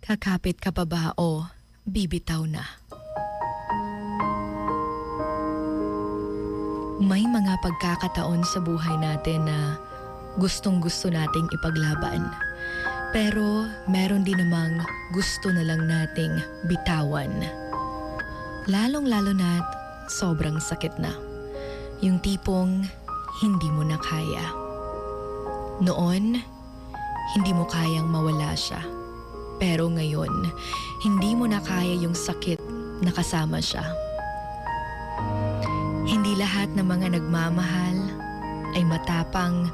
Kakapit ka pa ba o bibitaw na? May mga pagkakataon sa buhay natin na gustong-gusto nating ipaglaban. Pero meron din namang gusto na lang nating bitawan. Lalong-lalo na't sobrang sakit na. Yung tipong hindi mo na kaya. Noon, hindi mo kayang mawala siya. Pero ngayon, hindi mo na kaya yung sakit na kasama siya. Hindi lahat ng mga nagmamahal ay matapang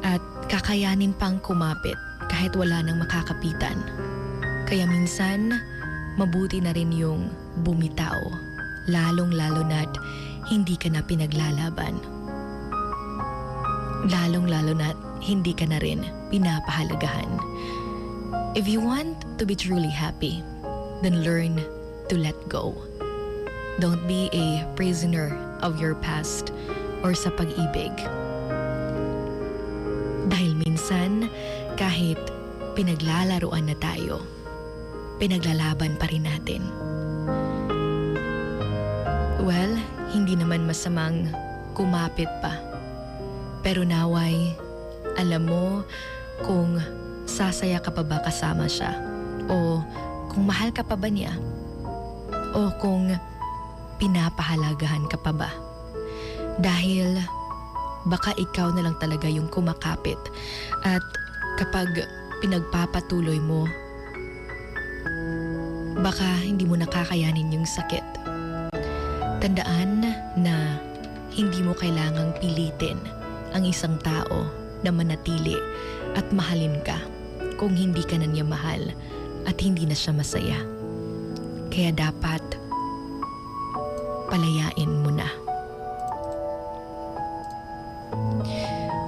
at kakayanin pang kumapit kahit wala nang makakapitan. Kaya minsan, mabuti na rin yung bumitaw, lalong-lalo na't hindi ka na pinaglalaban. Lalong-lalo na't hindi ka na rin pinapahalagahan. If you want to be truly happy, then learn to let go. Don't be a prisoner of your past or sa pag-ibig. Dahil minsan, kahit pinaglalaruan na tayo, pinaglalaban pa rin natin. Well, hindi naman masamang kumapit pa. Pero naway, alam mo kung sasaya ka pa ba kasama siya? O kung mahal ka pa ba niya? O kung pinapahalagahan ka pa ba? Dahil baka ikaw na lang talaga yung kumakapit at kapag pinagpapatuloy mo, baka hindi mo nakakayanin yung sakit. Tandaan na hindi mo kailangang pilitin ang isang tao na manatili at mahalin ka kung hindi ka na niya mahal at hindi na siya masaya. Kaya dapat palayain mo na.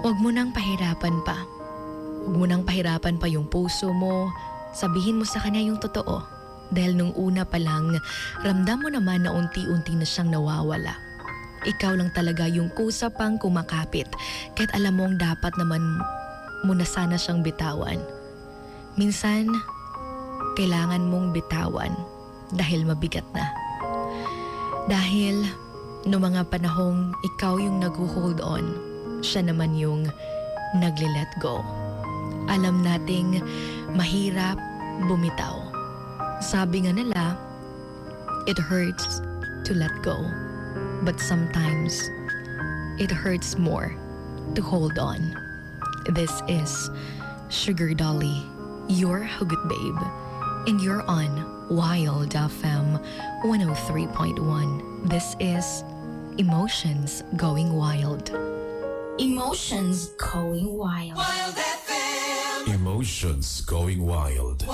Huwag mo nang pahirapan pa. Huwag mo nang pahirapan pa yung puso mo. Sabihin mo sa kanya yung totoo. Dahil nung una pa lang, ramdam mo naman na unti-unti na siyang nawawala. Ikaw lang talaga yung kusa pang kumakapit kahit alam mong dapat naman mo na sana siyang bitawan. Minsan, kailangan mong bitawan dahil mabigat na. Dahil noong mga panahong ikaw yung nag-hold on, siya naman yung nagli-let go. Alam nating mahirap bumitaw. Sabi nga nila, it hurts to let go. But sometimes, it hurts more to hold on. This is Sugar Dolly, your Hugot Babe, and you're on Wild FM 103.1. This is Emotions Going Wild. Emotions going wild. Emotions going wild.